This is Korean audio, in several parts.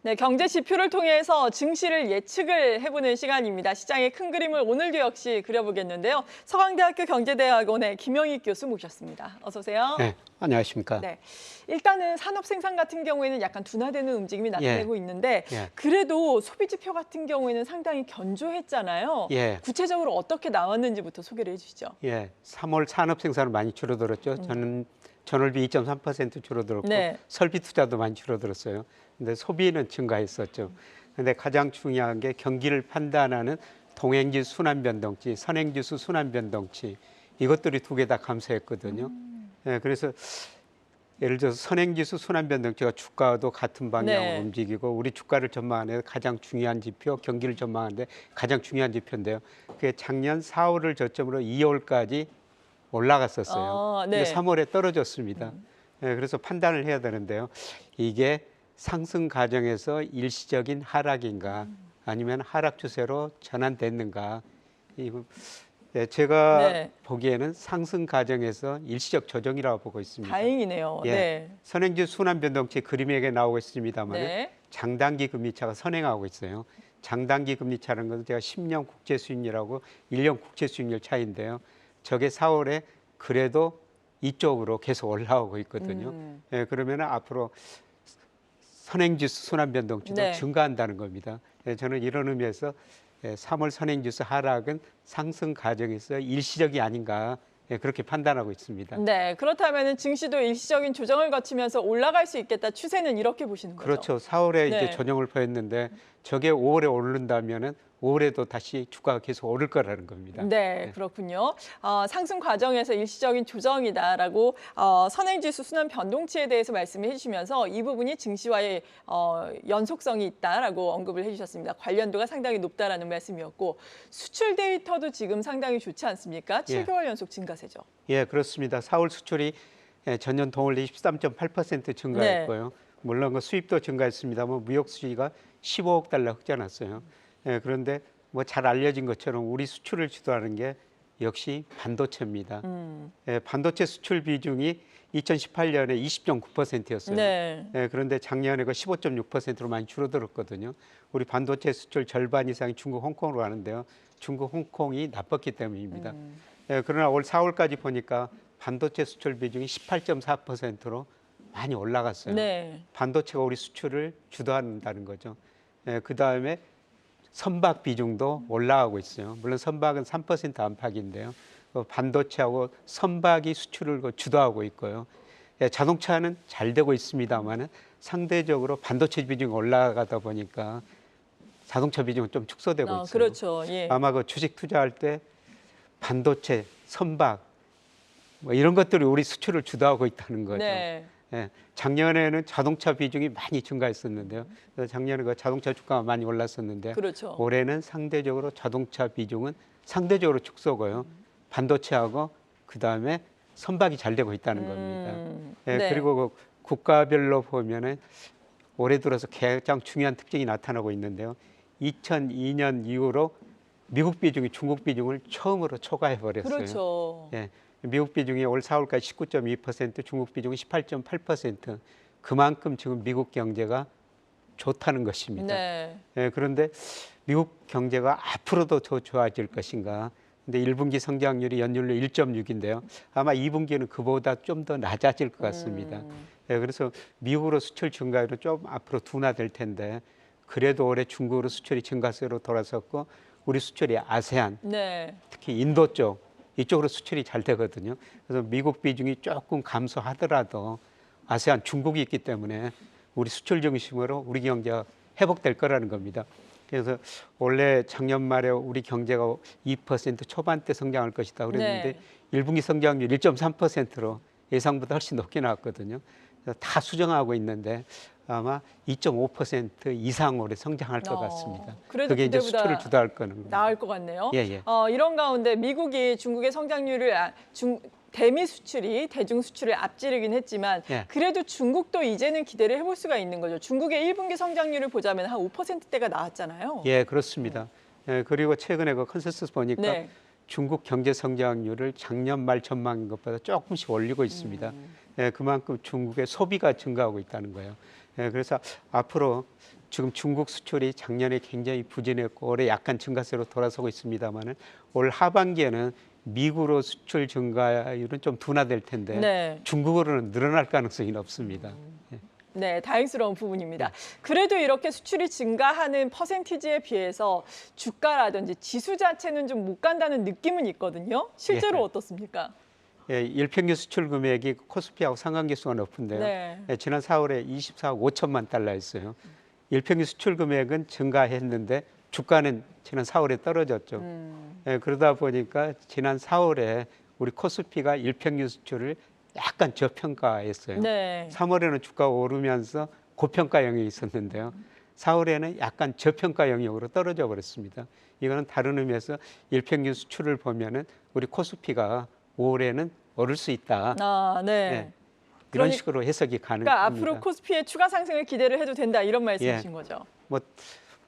네, 경제 지표를 통해서 증시를 예측을 해보는 시간입니다. 시장의 큰 그림을 오늘도 역시 그려보겠는데요. 서강대학교 경제대학원의 김영익 교수 모셨습니다. 어서 오세요. 네, 안녕하십니까. 네, 일단은 산업 생산 같은 경우에는 약간 둔화되는 움직임이 나타내고 있는데 그래도 소비 지표 같은 경우에는 상당히 견조했잖아요. 구체적으로 어떻게 나왔는지부터 소개를 해주시죠. 3월 산업 생산은 많이 줄어들었죠. 전월비 2.3% 줄어들었고 설비 투자도 많이 줄어들었어요. 근데 소비는 증가했었죠. 근데 가장 중요한 게 경기를 판단하는 동행지수 순환변동치, 선행지수 순환변동치 이것들이 두 개 다 감소했거든요. 그래서 예를 들어서 선행지수 순환변동치가 주가도 같은 방향으로 움직이고 우리 주가를 전망하는 가장 중요한 지표, 경기를 전망하는데 가장 중요한 지표인데요. 그게 작년 4월을 저점으로 2월까지 올라갔었어요. 근데 3월에 떨어졌습니다. 그래서 판단을 해야 되는데요. 이게 상승 과정에서 일시적인 하락인가 아니면 하락 추세로 전환됐는가. 제가 보기에는 상승 과정에서 일시적 조정이라고 보고 있습니다. 다행이네요. 선행지수 순환변동치 그림에게 나오고 있습니다만 장단기 금리차가 선행하고 있어요. 장단기 금리차라는 것은 제가 10년 국채 수익률하고 1년 국채 수익률 차이인데요. 저게 4월에 그래도 이쪽으로 계속 올라오고 있거든요. 그러면 앞으로 선행지수 순환변동치도 증가한다는 겁니다. 저는 이런 의미에서 3월 선행지수 하락은 상승 과정에서 일시적이 아닌가 그렇게 판단하고 있습니다. 네, 그렇다면 증시도 일시적인 조정을 거치면서 올라갈 수 있겠다. 추세는 이렇게 보시는 거죠? 그렇죠. 4월에 이제 조정을 보였는데 저게 5월에 오른다면은 5월에도 다시 주가가 계속 오를 거라는 겁니다. 네, 그렇군요. 상승 과정에서 일시적인 조정이다라고 선행지수 순환 변동치에 대해서 말씀을 해주시면서 이 부분이 증시와의 연속성이 있다라고 언급을 해주셨습니다. 관련도가 상당히 높다라는 말씀이었고 수출 데이터도 지금 상당히 좋지 않습니까? 7개월 연속 증가세죠. 그렇습니다. 4월 수출이 전년 동월대 13.8% 증가했고요. 물론 그 수입도 증가했습니다만 무역 수지가 15억 달러 흑자났어요. 그런데 뭐 잘 알려진 것처럼 우리 수출을 주도하는 게 역시 반도체입니다. 반도체 수출 비중이 2018년에 20.9%였어요. 그런데 작년에 그 15.6%로 많이 줄어들었거든요. 우리 반도체 수출 절반 이상이 중국, 홍콩으로 가는데요. 중국, 홍콩이 나빴기 때문입니다. 그러나 올 4월까지 보니까 반도체 수출 비중이 18.4%로 많이 올라갔어요. 반도체가 우리 수출을 주도한다는 거죠. 그 다음에 선박 비중도 올라가고 있어요. 물론 선박은 3% 안팎인데요. 반도체하고 선박이 수출을 주도하고 있고요. 자동차는 잘 되고 있습니다만은 상대적으로 반도체 비중이 올라가다 보니까 자동차 비중은 좀 축소되고 있어요. 그렇죠. 아마 그 주식 투자할 때 반도체, 선박 뭐 이런 것들이 우리 수출을 주도하고 있다는 거죠. 작년에는 자동차 비중이 많이 증가했었는데요. 작년에 그 자동차 주가가 많이 올랐었는데 올해는 상대적으로 자동차 비중은 상대적으로 축소고요. 반도체하고 그다음에 선박이 잘 되고 있다는 겁니다. 그리고 그 국가별로 보면은 올해 들어서 가장 중요한 특징이 나타나고 있는데요. 2002년 이후로 미국 비중이 중국 비중을 처음으로 초과해 버렸어요. 미국 비중이 올 4월까지 19.2%, 중국 비중이 18.8%. 그만큼 지금 미국 경제가 좋다는 것입니다. 그런데 미국 경제가 앞으로도 더 좋아질 것인가? 근데 1분기 성장률이 연율로 1.6인데요. 아마 2분기는 그보다 좀 더 낮아질 것 같습니다. 그래서 미국으로 수출 증가율은 좀 앞으로 둔화될 텐데 그래도 올해 중국으로 수출이 증가세로 돌아섰고 우리 수출이 아세안, 특히 인도 쪽 이쪽으로 수출이 잘 되거든요. 그래서 미국 비중이 조금 감소하더라도 아세안 중국이 있기 때문에 우리 수출 중심으로 우리 경제가 회복될 거라는 겁니다. 그래서 원래 작년 말에 우리 경제가 2% 초반대 성장할 것이다 그랬는데 1분기 성장률 1.3%로 예상보다 훨씬 높게 나왔거든요. 다 수정하고 있는데 아마 2.5% 이상 올해 성장할 것 같습니다. 그게 이제 수출을 주도할 거는 나을 것 같네요. 이런 가운데 미국이 중국의 성장률을 대미 수출이 대중 수출을 앞지르긴 했지만 그래도 중국도 이제는 기대를 해볼 수가 있는 거죠. 중국의 1분기 성장률을 보자면 한 5%대가 나왔잖아요. 그렇습니다. 그리고 최근에 그 컨센서스 보니까 중국 경제 성장률을 작년 말 전망인 것보다 조금씩 올리고 있습니다. 그만큼 중국의 소비가 증가하고 있다는 거예요. 그래서 앞으로 지금 중국 수출이 작년에 굉장히 부진했고 올해 약간 증가세로 돌아서고 있습니다만은 올 하반기에는 미국으로 수출 증가율은 좀 둔화될 텐데 네. 중국으로는 늘어날 가능성이 높습니다. 네, 다행스러운 부분입니다. 그래도 이렇게 수출이 증가하는 퍼센티지에 비해서 주가라든지 지수 자체는 좀 못 간다는 느낌은 있거든요. 실제로 예. 어떻습니까? 예, 일평균 수출 금액이 코스피하고 상관계수가 높은데요. 네. 예, 지난 4월에 24억 5천만 달러였어요. 일평균 수출 금액은 증가했는데 주가는 지난 4월에 떨어졌죠. 예, 그러다 보니까 지난 4월에 우리 코스피가 일평균 수출을 약간 저평가했어요. 네. 3월에는 주가가 오르면서 고평가 영역이 있었는데요. 4월에는 약간 저평가 영역으로 떨어져 버렸습니다. 이거는 다른 의미에서 일평균 수출을 보면은 우리 코스피가 5월에는 오를 수 있다. 아, 네. 예, 이런 식으로 해석이 그러니까 가능합니다. 앞으로 코스피의 추가 상승을 기대를 해도 된다 이런 말씀이신 예. 거죠. 뭐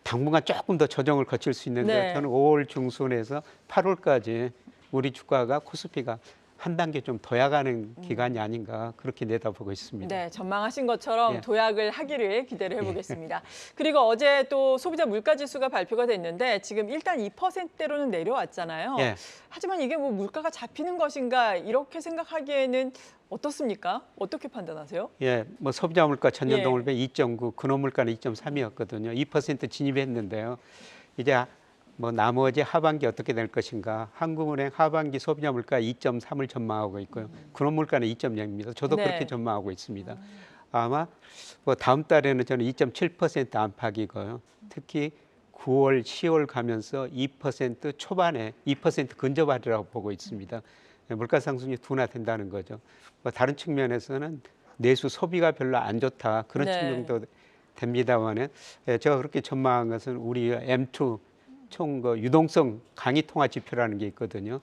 당분간 조금 더 조정을 거칠 수 있는데 네. 저는 5월 중순에서 8월까지 우리 주가가 코스피가 한 단계 좀 도약하는 기간이 아닌가 그렇게 내다보고 있습니다. 네, 전망하신 것처럼 예. 도약을 하기를 기대를 해보겠습니다. 그리고 어제 또 소비자 물가지수가 발표가 됐는데 지금 일단 2%대로는 내려왔잖아요. 예. 하지만 이게 뭐 물가가 잡히는 것인가 이렇게 생각하기에는 어떻습니까? 어떻게 판단하세요? 예, 뭐 소비자 물가 전년 예. 동월배 2.9, 근원 물가는 2.3이었거든요. 2% 진입했는데요. 이제 뭐 나머지 하반기 어떻게 될 것인가? 한국은행 하반기 소비자 물가 2.3을 전망하고 있고요. 근원 물가는 2.0입니다. 저도 네. 그렇게 전망하고 있습니다. 아마 뭐 다음 달에는 저는 2.7% 안팎이고요. 특히 9월, 10월 가면서 2% 초반에 2% 근접하리라고 보고 있습니다. 물가 상승이 둔화된다는 거죠. 뭐 다른 측면에서는 내수 소비가 별로 안 좋다 그런 네. 측면도 됩니다만은 제가 그렇게 전망한 것은 우리 M2 총 그 유동성 강의 통화 지표라는 게 있거든요.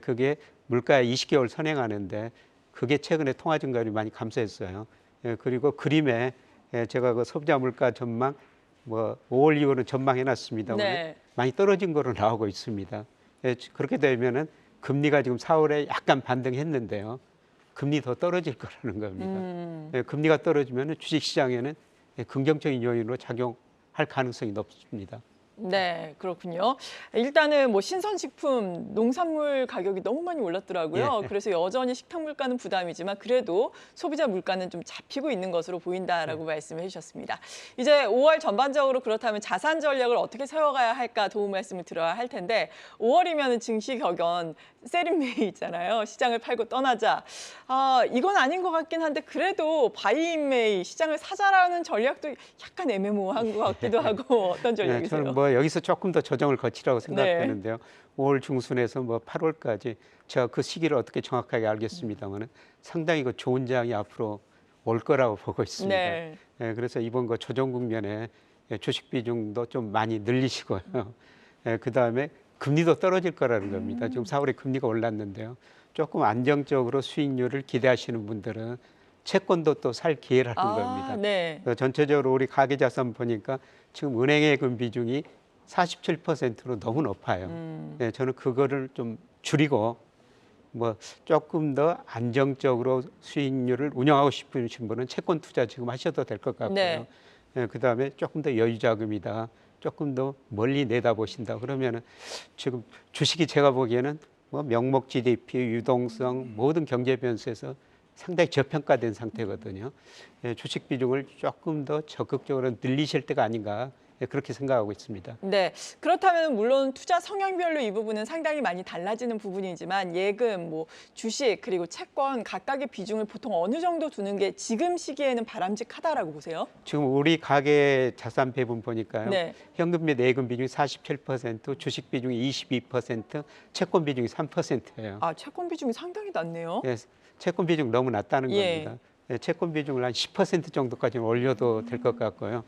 그게 물가 20개월 선행하는데 그게 최근에 통화 증가율이 많이 감소했어요. 그리고 그림에 제가 그 소비자 물가 전망 뭐 5월 이후는 전망해놨습니다만 네. 많이 떨어진 거로 나오고 있습니다. 그렇게 되면은 금리가 지금 4월에 약간 반등했는데요. 금리 더 떨어질 거라는 겁니다. 금리가 떨어지면 주식시장에는 긍정적인 요인으로 작용할 가능성이 높습니다. 네, 그렇군요. 일단은 뭐 신선식품, 농산물 가격이 너무 많이 올랐더라고요. 예. 그래서 여전히 식탁 물가는 부담이지만 그래도 소비자 물가는 좀 잡히고 있는 것으로 보인다라고 말씀을 해주셨습니다. 이제 5월 전반적으로 그렇다면 자산 전략을 어떻게 세워가야 할까 도움 말씀을 드려야 할 텐데 5월이면 증시 격언 세린메이 있잖아요. 시장을 팔고 떠나자. 이건 아닌 것 같긴 한데 그래도 바이인메이 시장을 사자라는 전략도 약간 애매모호한 것 같기도 하고 어떤 전략이세요? 저는 뭐 여기서 조금 더 조정을 거치라고 생각되는데요. 5월 중순에서 뭐 8월까지 제가 그 시기를 어떻게 정확하게 알겠습니다만은 상당히 그 좋은 장이 앞으로 올 거라고 보고 있습니다. 네. 그래서 이번 그 조정 국면에 주식 비중도 좀 많이 늘리시고요. 그 다음에 금리도 떨어질 거라는 겁니다. 지금 4월에 금리가 올랐는데요. 조금 안정적으로 수익률을 기대하시는 분들은 채권도 또 살 기회라는 겁니다. 네. 전체적으로 우리 가계자산 보니까 지금 은행예금 비중이 47%로 너무 높아요. 저는 그거를 좀 줄이고 뭐 조금 더 안정적으로 수익률을 운영하고 싶으신 분은 채권 투자 지금 하셔도 될 것 같고요. 네. 그다음에 조금 더 여유자금이다. 조금 더 멀리 내다보신다. 그러면은 지금 주식이 제가 보기에는 뭐 명목 GDP, 유동성 모든 경제 변수에서 상당히 저평가된 상태거든요. 주식 비중을 조금 더 적극적으로 늘리실 때가 아닌가 그렇게 생각하고 있습니다. 네, 그렇다면 물론 투자 성향별로 이 부분은 상당히 많이 달라지는 부분이지만 예금, 뭐 주식 그리고 채권 각각의 비중을 보통 어느 정도 두는 게 지금 시기에는 바람직하다라고 보세요? 지금 우리 가계 자산 배분 보니까요. 네. 현금 및 예금 비중이 47%, 주식 비중이 22%, 채권 비중이 3%예요. 채권 비중이 상당히 낮네요. 채권 비중 너무 낮다는 예. 겁니다. 채권 비중을 한 10% 정도까지는 올려도 될 것 같고요.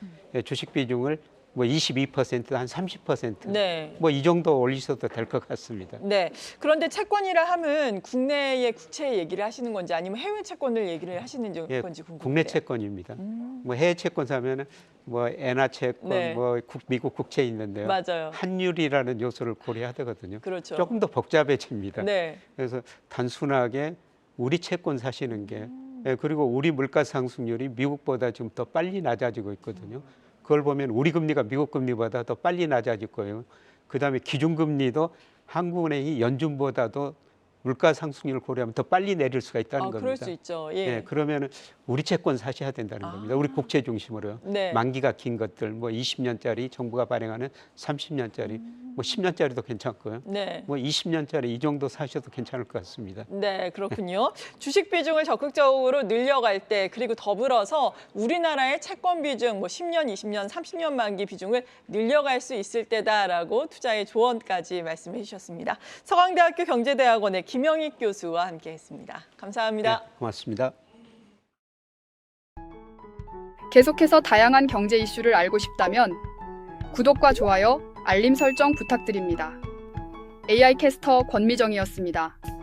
주식 비중을 뭐 22%, 한 30%, 네. 뭐 이 정도 올리셔도 될 것 같습니다. 네. 그런데 채권이라 하면 국내의 국채 얘기를 하시는 건지 아니면 해외 채권을 얘기를 하시는 건지 궁금해요. 국내 채권입니다. 뭐 해외 채권 사면은 뭐 엔화 채권, 네. 뭐 미국 국채 있는데요. 맞아요. 환율이라는 요소를 고려하되거든요. 그렇죠. 조금 더 복잡해집니다. 네. 그래서 단순하게 우리 채권 사시는 게 그리고 우리 물가 상승률이 미국보다 좀 더 빨리 낮아지고 있거든요. 그걸 보면 우리 금리가 미국 금리보다 더 빨리 낮아질 거예요. 그다음에 기준금리도 한국은행이 연준보다도 물가 상승률을 고려하면 더 빨리 내릴 수가 있다는 겁니다. 그럴 수 있죠. 예. 예, 그러면은 우리 채권 사셔야 된다는 겁니다. 우리 국채 중심으로요. 네. 만기가 긴 것들, 뭐 20년짜리 정부가 발행하는 30년짜리, 뭐 10년짜리도 괜찮고요. 네. 뭐 20년짜리 이 정도 사셔도 괜찮을 것 같습니다. 네, 그렇군요. 주식 비중을 적극적으로 늘려갈 때 그리고 더불어서 우리나라의 채권 비중 뭐 10년, 20년, 30년 만기 비중을 늘려갈 수 있을 때다라고 투자의 조언까지 말씀해 주셨습니다. 서강대학교 경제대학원의 김영익 교수와 함께했습니다. 감사합니다. 네, 고맙습니다. 계속해서 다양한 경제 이슈를 알고 싶다면 구독과 좋아요, 알림 설정 부탁드립니다. AI 캐스터 권미정이었습니다.